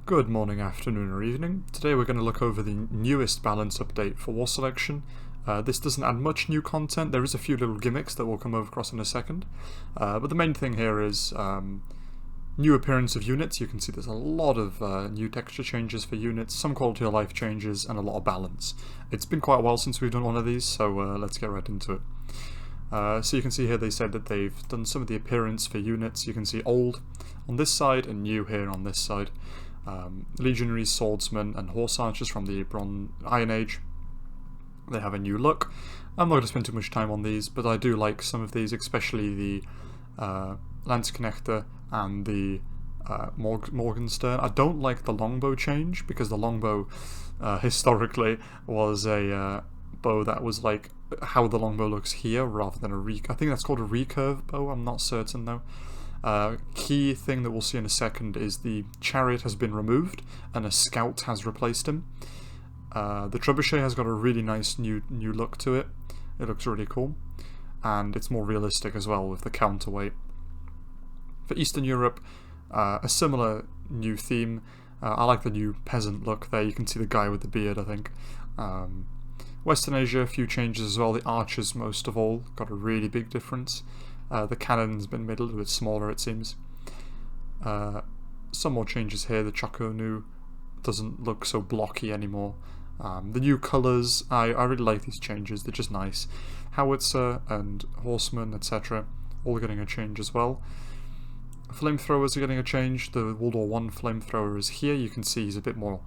Good morning, afternoon or evening. Today we're going to look over the newest balance update for War Selection. This doesn't add much new content, there is a few little gimmicks that we'll come over across in a second. But the main thing here is new appearance of units. You can see there's a lot of new texture changes for units, some quality of life changes, and a lot of balance. It's been quite a while since we've done one of these, so let's get right into it. So you can see here they said that they've done some of the appearance for units. You can see old on this side and new here on this side. Legionaries, swordsmen, and horse archers from the Iron Age. They have a new look. I'm not going to spend too much time on these, but I do like some of these, especially the Landsknechte and the Morgenstern. I don't like the longbow change, because the longbow historically was a bow that was like how the longbow looks here, rather than I think that's called a recurve bow, I'm not certain though. Key thing that we'll see in a second is the chariot has been removed and a scout has replaced him. The trebuchet has got a really nice new look to it. It looks really cool, and it's more realistic as well with the counterweight. For Eastern Europe, a similar new theme. I like the new peasant look there. You can see the guy with the beard, I think. Western Asia, a few changes as well. The archers, most of all, got a really big difference. The cannon's been made a little bit smaller, it seems. Some more changes here. The Chakonu doesn't look so blocky anymore. The new colours, I really like these changes, they're just nice. Howitzer and Horsemen, etc., all getting a change as well. Flamethrowers are getting a change. The World War I flamethrower is here. You can see he's a bit more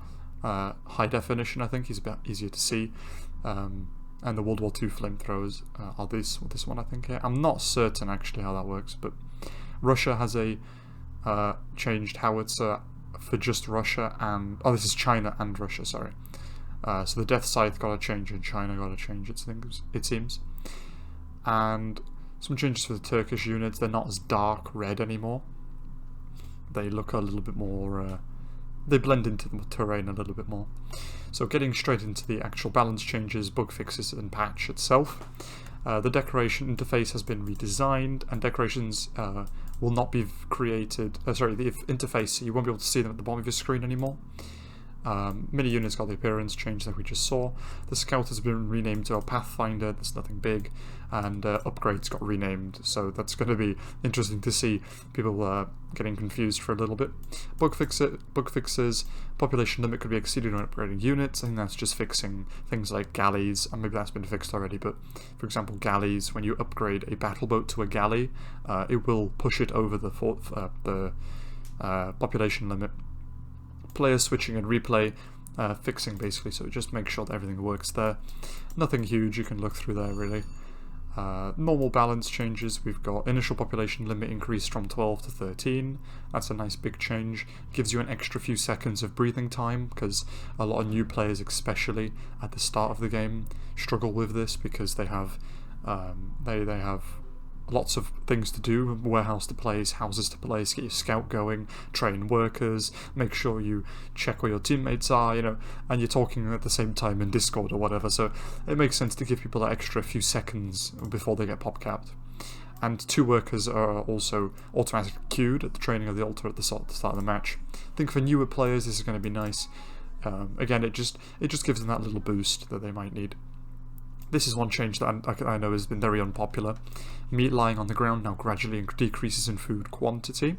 high definition, I think. He's a bit easier to see. And the World War II flamethrowers are this one, I think, here. I'm not certain actually how that works, but Russia has a changed howitzer for just Russia, and this is China and Russia, sorry. So the Death Scythe got a change and China got a change, it seems. And some changes for the Turkish units. They're not as dark red anymore. They look a little bit more they blend into the terrain a little bit more. So getting straight into the actual balance changes, bug fixes, and patch itself. The decoration interface has been redesigned, and decorations will not be created. The interface, you won't be able to see them at the bottom of your screen anymore. Mini units got the appearance change like we just saw. The scout has been renamed to a Pathfinder. There's nothing big, and upgrades got renamed, so that's going to be interesting to see people getting confused for a little bit. Bug fixes, population limit could be exceeded when upgrading units. I think that's just fixing things like galleys, and maybe that's been fixed already, but for example galleys, when you upgrade a battle boat to a galley, it will push it over the population limit. Player switching and replay, fixing basically, so it just makes sure that everything works there. Nothing huge, you can look through there really. Normal balance changes, we've got initial population limit increased from 12 to 13. That's a nice big change. Gives you an extra few seconds of breathing time, because a lot of new players, especially at the start of the game, struggle with this because they have they have lots of things to do, warehouse to place, houses to place, get your scout going, train workers, make sure you check where your teammates are, and you're talking at the same time in Discord or whatever, so it makes sense to give people that extra few seconds before they get pop capped. And 2 workers are also automatically queued at the training of the altar at the start of the match. I think for newer players this is going to be nice. Again, it just gives them that little boost that they might need. This is one change that I know has been very unpopular. Meat lying on the ground now gradually decreases in food quantity.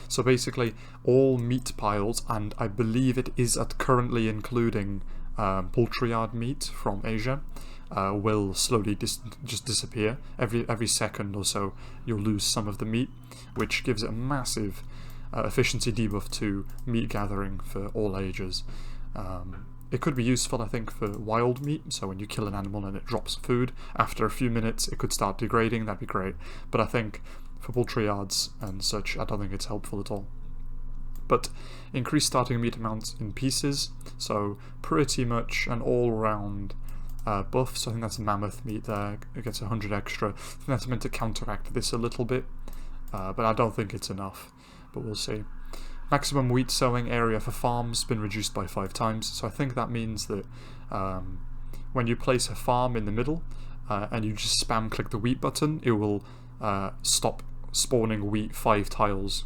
So basically, all meat piles, and I believe it is currently including poultry yard meat from Asia, will slowly just disappear. Every second or so, you'll lose some of the meat, which gives it a massive efficiency debuff to meat gathering for all ages. It could be useful, I think, for wild meat, so when you kill an animal and it drops food, after a few minutes it could start degrading, that'd be great. But I think for poultry yards and such, I don't think it's helpful at all. But increased starting meat amounts in pieces, so pretty much an all-round buff. So I think that's mammoth meat there, it gets 100 extra. I think that's meant to counteract this a little bit, but I don't think it's enough, but we'll see. Maximum wheat sowing area for farms has been reduced by 5 times, so I think that means that when you place a farm in the middle and you just spam click the wheat button, it will stop spawning wheat 5 tiles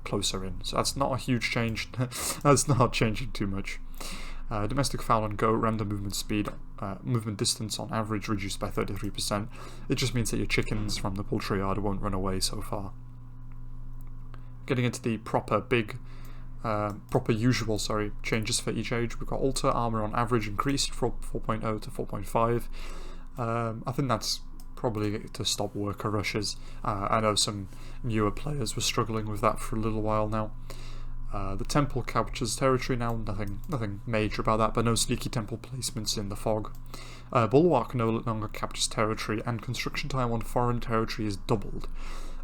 closer in. So that's not a huge change. That's not changing too much. Domestic fowl and go, random movement speed, movement distance on average reduced by 33%. It just means that your chickens from the poultry yard won't run away so far. Getting into the proper usual changes for each age. We've got altar armor on average increased from 4.0 to 4.5. I think that's probably to stop worker rushes. I know some newer players were struggling with that for a little while now. The temple captures territory now, nothing major about that, but no sneaky temple placements in the fog. Bulwark no longer captures territory, and construction time on foreign territory is doubled.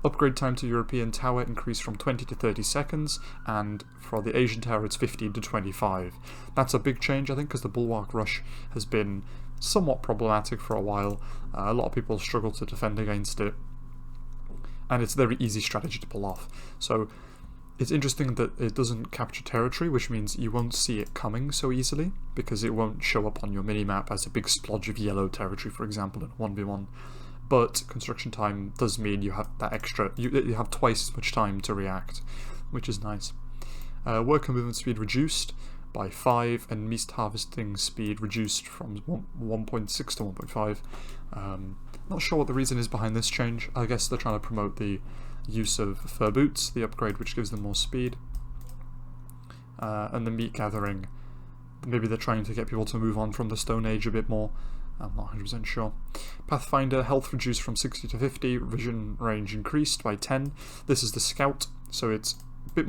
Upgrade time to European tower increased from 20 to 30 seconds, and for the Asian tower it's 15 to 25. That's a big change, I think, because the Bulwark rush has been somewhat problematic for a while. A lot of people struggle to defend against it, and it's a very easy strategy to pull off. So it's interesting that it doesn't capture territory, which means you won't see it coming so easily, because it won't show up on your minimap as a big splodge of yellow territory, for example, in a 1v1. But construction time does mean you have that extra, you have twice as much time to react, which is nice. Worker movement speed reduced by 5, and meat harvesting speed reduced from 1.6 to 1.5. Not sure what the reason is behind this change. I guess they're trying to promote the use of fur boots, the upgrade which gives them more speed. And the meat gathering, maybe they're trying to get people to move on from the Stone Age a bit more. I'm not 100% sure. Pathfinder, health reduced from 60 to 50, vision range increased by 10. This is the scout, so it's a bit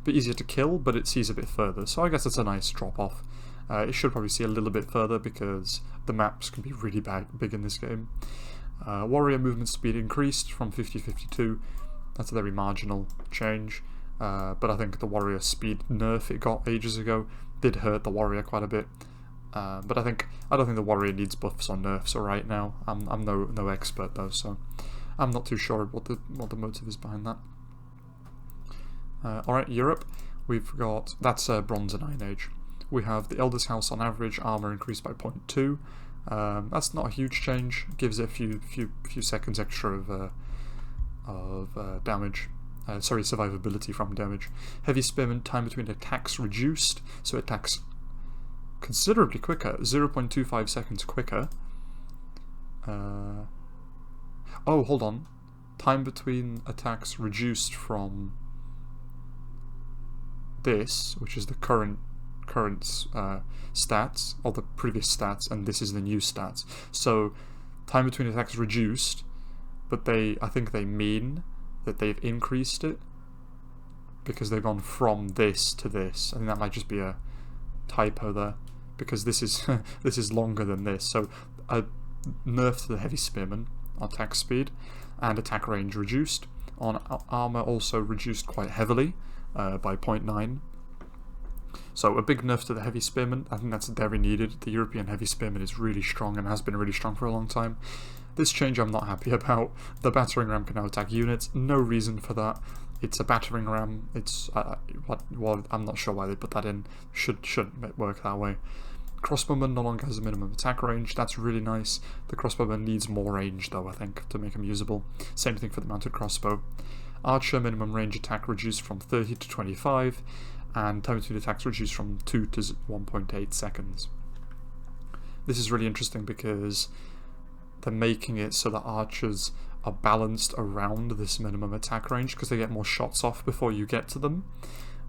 easier to kill, but it sees a bit further, so I guess it's a nice drop off. It should probably see a little bit further because the maps can be really big in this game. Warrior movement speed increased from 50 to 52. That's a very marginal change, but I think the warrior speed nerf it got ages ago did hurt the warrior quite a bit. But I don't think the warrior needs buffs or nerfs right now. I'm no expert though, so I'm not too sure what the motive is behind that. Alright, Europe, we've got, that's Bronze and Iron Age. We have the Elder's House on average, armor increased by 0.2. That's not a huge change. Gives it a few seconds extra of damage. Survivability from damage. Heavy Spearman, time between attacks reduced, so it attacks considerably quicker, 0.25 seconds quicker. Oh, hold on. Time between attacks reduced from this, which is the current stats, or the previous stats, and this is the new stats. So, time between attacks reduced, but I think they mean that they've increased it, because they've gone from this to this. I think that might just be a typo there, because this is this is longer than this. So a nerf to the Heavy Spearman on attack speed, and attack range reduced. On armor also reduced quite heavily by 0.9. So a big nerf to the Heavy Spearman. I think that's very needed. The European Heavy Spearman is really strong and has been really strong for a long time. This change I'm not happy about. The battering ram can now attack units. No reason for that. It's a battering ram. It's well, I'm not sure why they put that in. Shouldn't work that way. Crossbowman no longer has a minimum attack range. That's really nice. The crossbowman needs more range though, I think, to make him usable. Same thing for the mounted crossbow. Archer minimum range attack reduced from 30 to 25, and time between attacks reduced from 2 to 1.8 seconds. This is really interesting because they're making it so that archers are balanced around this minimum attack range because they get more shots off before you get to them.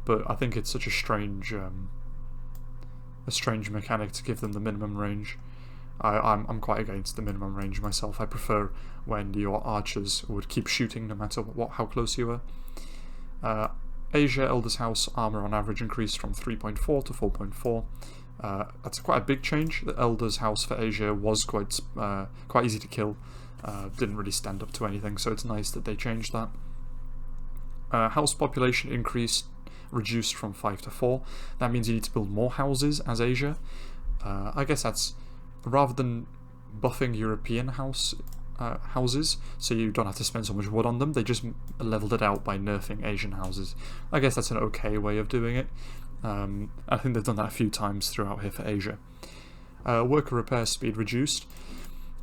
But I think it's such a strange mechanic to give them the minimum range. I'm quite against the minimum range myself. I prefer when your archers would keep shooting no matter how close you are. Asia Elder's House armor on average increased from 3.4 to 4.4. That's quite a big change. The Elder's House for Asia was quite easy to kill. Didn't really stand up to anything, so it's nice that they changed that. House population reduced from 5 to 4. That means you need to build more houses as Asia. I guess that's, rather than buffing European houses, so you don't have to spend so much wood on them, they just leveled it out by nerfing Asian houses. I guess that's an okay way of doing it. I think they've done that a few times throughout here for Asia. Worker repair speed reduced.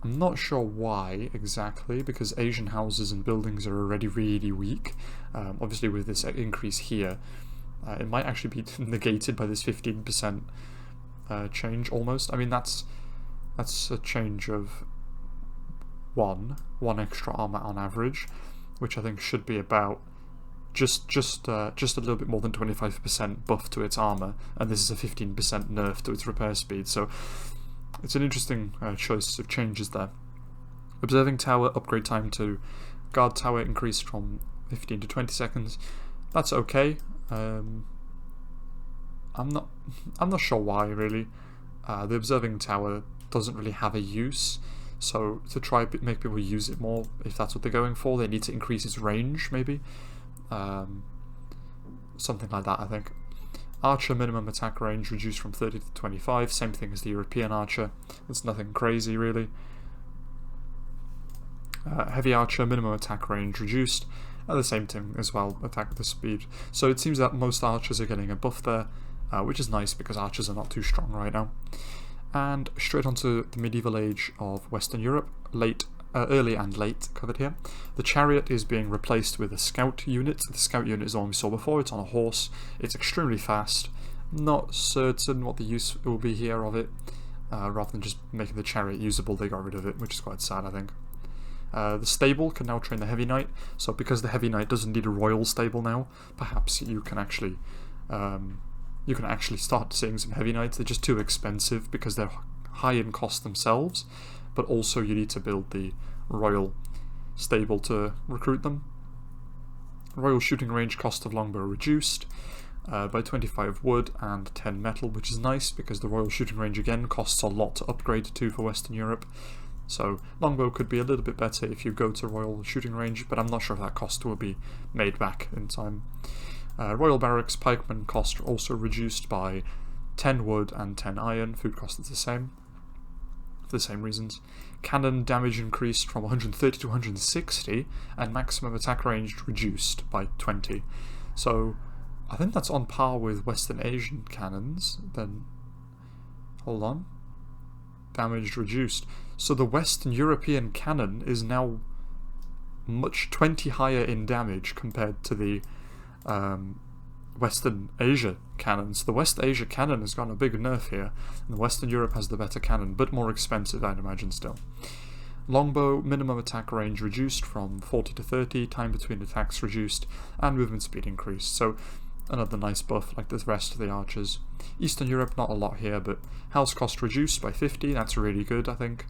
I'm not sure why exactly, because Asian houses and buildings are already really weak. Obviously with this increase here, it might actually be negated by this 15% change almost. I mean, that's a change of one extra armor on average, which I think should be about just a little bit more than 25% buff to its armor, and this is a 15% nerf to its repair speed. So it's an interesting choice of changes there. Observing tower upgrade time to guard tower increased from 15 to 20 seconds. That's okay. I'm not sure why really. The observing tower doesn't really have a use, so to try make people use it more, if that's what they're going for, they need to increase its range maybe. Something like that, I think. Archer minimum attack range reduced from 30 to 25, same thing as the European Archer. It's nothing crazy really. Heavy Archer minimum attack range reduced, and the same thing as well, attack with the speed. So it seems that most archers are getting a buff there, which is nice because archers are not too strong right now. And straight onto the medieval age of Western Europe, early and late covered here. The chariot is being replaced with a scout unit. The scout unit is the one we saw before. It's on a horse. It's extremely fast. Not certain what the use will be here of it. Rather than just making the chariot usable, they got rid of it, which is quite sad, I think. The stable can now train the heavy knight. So because the heavy knight doesn't need a royal stable now, perhaps you can actually start seeing some heavy knights. They're just too expensive because they're high in cost themselves, but also you need to build the royal stable to recruit them. Royal shooting range cost of longbow reduced by 25 wood and 10 metal, which is nice because the royal shooting range again costs a lot to upgrade to for Western Europe. So longbow could be a little bit better if you go to royal shooting range, but I'm not sure if that cost will be made back in time. Royal barracks pikeman cost also reduced by 10 wood and 10 iron. Food cost is the same, for the same reasons. Cannon damage increased from 130 to 160, and maximum attack range reduced by 20. So I think that's on par with Western Asian cannons. Then hold on, damage reduced. So the Western European cannon is now 20 higher in damage compared to the Western Asia cannons. The West Asia cannon has gotten a big nerf here, and Western Europe has the better cannon, but more expensive, I'd imagine still. Longbow minimum attack range reduced from 40 to 30, time between attacks reduced, and movement speed increased. So another nice buff like the rest of the archers. Eastern Europe, not a lot here, but house cost reduced by 50, that's really good, I think.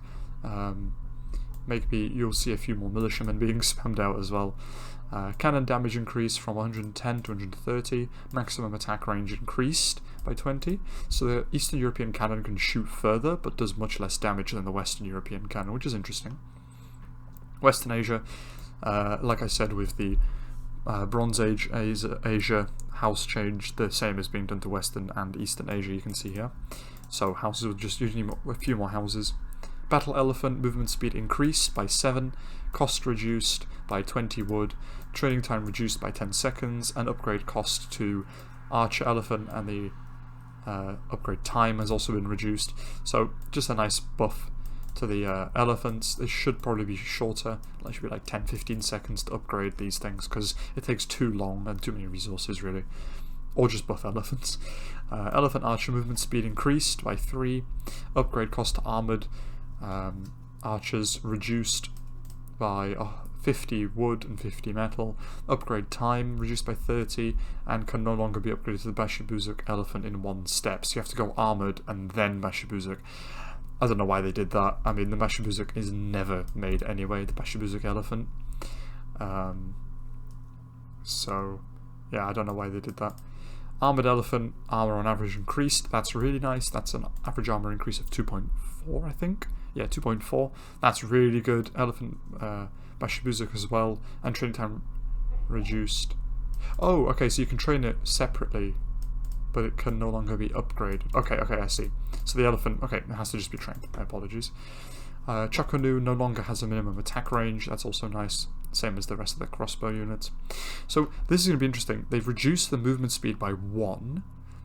Maybe you'll see a few more militiamen being spammed out as well. Cannon damage increased from 110 to 130, maximum attack range increased by 20, so the Eastern European cannon can shoot further but does much less damage than the Western European cannon, which is interesting. Western Asia, like I said with the Bronze Age Asia house change, the same is being done to Western and Eastern Asia, you can see here. So houses will just usually a few more houses. Battle Elephant movement speed increased by 7, cost reduced by 20 wood, training time reduced by 10 seconds, and upgrade cost to Archer Elephant and the upgrade time has also been reduced. So just a nice buff to the elephants. This should probably be shorter, it should be like 10-15 seconds to upgrade these things because it takes too long and too many resources really. Or just buff elephants. Elephant Archer movement speed increased by 3, upgrade cost to armoured archers reduced by 50 wood and 50 metal, upgrade time reduced by 30, and can no longer be upgraded to the Bashibuzuk elephant in one step, so you have to go armoured and then Bashibuzuk. I don't know why they did that. I mean, the Bashibuzuk is never made anyway, the Bashibuzuk elephant. So yeah, I don't know why they did that. Armoured elephant, armour on average increased, that's really nice. That's an average armour increase of 2.4, I think. Yeah, 2.4. That's really good. Elephant Bashibuzuk as well, and training time reduced. Oh, okay, so you can train it separately, but it can no longer be upgraded. Okay, I see. So the elephant, okay, it has to just be trained. My apologies. Chakonu no longer has a minimum attack range. That's also nice. Same as the rest of the crossbow units. So this is going to be interesting. They've reduced the movement speed by 1,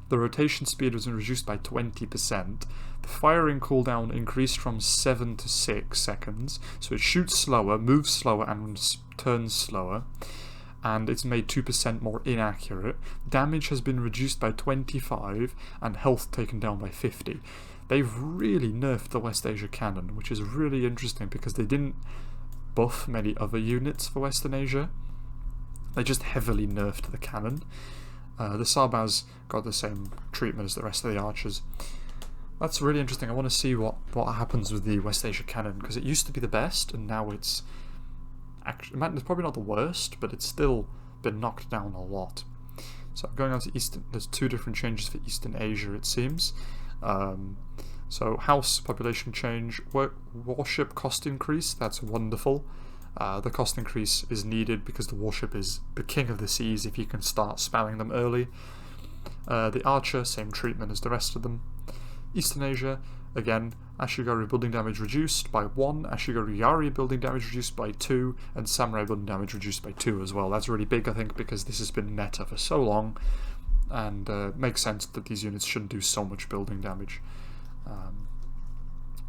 The rotation speed was reduced by 20%. The firing cooldown increased from 7 to 6 seconds, so it shoots slower, moves slower, and turns slower. And it's made 2% more inaccurate. Damage has been reduced by 25, and health taken down by 50. They've really nerfed the West Asia cannon, which is really interesting because they didn't buff many other units for Western Asia. They just heavily nerfed the cannon. The Sarbaz got the same treatment as the rest of the archers. That's really interesting. I want to see what happens with the West Asia cannon, because it used to be the best, and now it's probably not the worst, but it's still been knocked down a lot. So going on to Eastern, there's 2 different changes for Eastern Asia, it seems. So house population change, warship cost increase, that's wonderful. The cost increase is needed because the warship is the king of the seas if you can start spamming them early. The archer, same treatment as the rest of them. Eastern Asia, again, Ashigaru building damage reduced by 1, Ashigaru Yari building damage reduced by 2, and Samurai building damage reduced by 2 as well. That's really big, I think, because this has been meta for so long, and makes sense that these units shouldn't do so much building damage.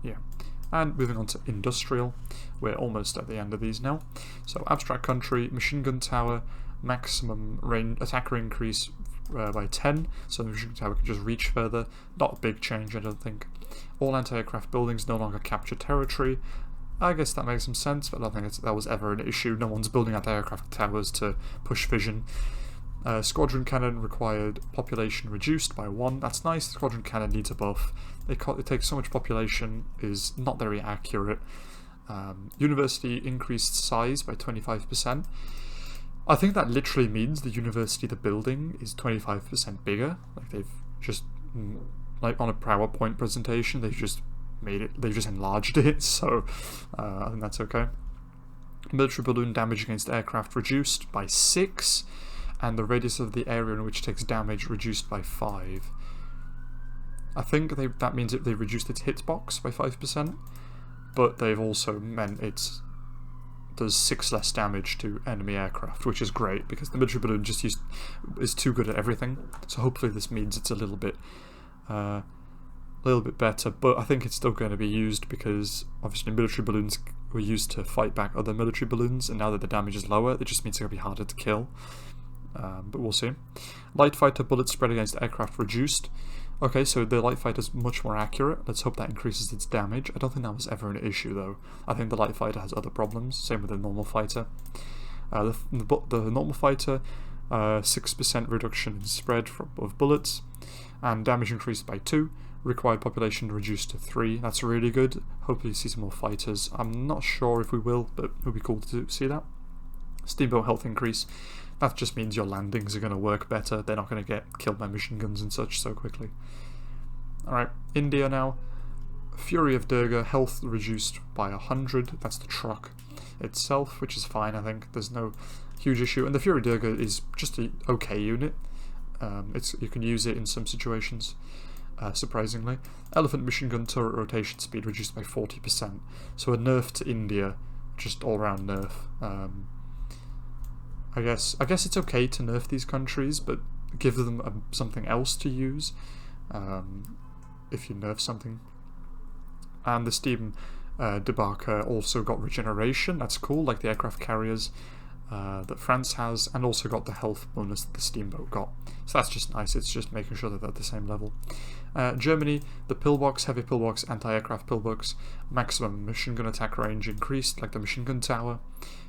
Yeah. And moving on to industrial, we're almost at the end of these now. So abstract country, machine gun tower, maximum range attacker increase by 10, so the machine gun tower can just reach further. Not a big change, I don't think. All anti-aircraft buildings no longer capture territory. I guess that makes some sense, but I don't think that was ever an issue. No one's building anti-aircraft towers to push vision. Squadron cannon required population reduced by 1. That's nice. The squadron cannon needs a buff. It takes so much population, is not very accurate. University increased size by 25%. I think that literally means the university, the building, is 25% bigger. Like they've just, like on a PowerPoint presentation, they've just enlarged it. So I think that's okay. Military balloon damage against aircraft reduced by 6. And the radius of the area in which it takes damage reduced by 5. I think that means that they reduced its hitbox by 5%, but they've also meant it does 6 less damage to enemy aircraft, which is great, because the military balloon just is too good at everything. So hopefully this means it's a little bit better, but I think it's still going to be used because obviously military balloons were used to fight back other military balloons, and now that the damage is lower, it just means it's going to be harder to kill. But we'll see. Light fighter bullet spread against aircraft reduced. Okay, so the light fighter is much more accurate. Let's hope that increases its damage. I don't think that was ever an issue though. I think the light fighter has other problems. Same with the normal fighter. The normal fighter, 6% reduction in spread of bullets, and damage increased by 2. Required population reduced to 3. That's really good. Hopefully see some more fighters. I'm not sure if we will, but it would be cool to see that. Steamboat health increase. That just means your landings are going to work better. They're not going to get killed by machine guns and such so quickly. Alright, India now. Fury of Durga, health reduced by 100. That's the truck itself, which is fine, I think. There's no huge issue. And the Fury of Durga is just an okay unit. You can use it in some situations, surprisingly. Elephant machine gun turret rotation speed reduced by 40%. So a nerf to India, just all-round nerf. I guess it's okay to nerf these countries, but give them something else to use if you nerf something. And the steam debarker also got regeneration. That's cool, like the aircraft carriers that France has, and also got the health bonus that the steamboat got. So that's just nice. It's just making sure that they're at the same level. Germany, the pillbox, heavy pillbox, anti-aircraft pillbox, maximum machine gun attack range increased, like the machine gun tower.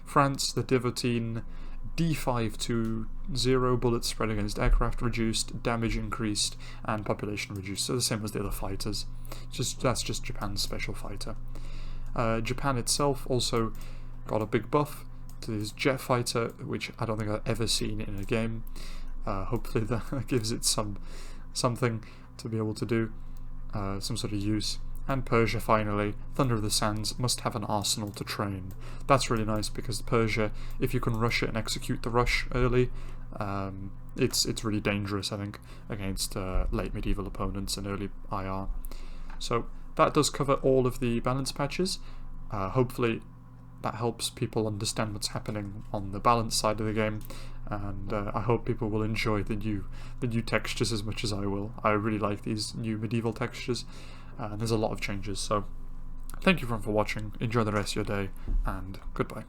France, the Divotine, D520, bullets spread against aircraft reduced, damage increased, and population reduced. So the same as the other fighters. That's just Japan's special fighter. Japan itself also got a big buff to his jet fighter, which I don't think I've ever seen in a game. Hopefully that gives it something to be able to do, some sort of use. And Persia finally, Thunder of the Sands, must have an arsenal to train. That's really nice because Persia, if you can rush it and execute the rush early, it's really dangerous, I think, against late medieval opponents and early IR. So that does cover all of the balance patches. Hopefully that helps people understand what's happening on the balance side of the game, and I hope people will enjoy the new textures as much as I will. I really like these new medieval textures, and there's a lot of changes. So thank you everyone for watching, enjoy the rest of your day, and goodbye.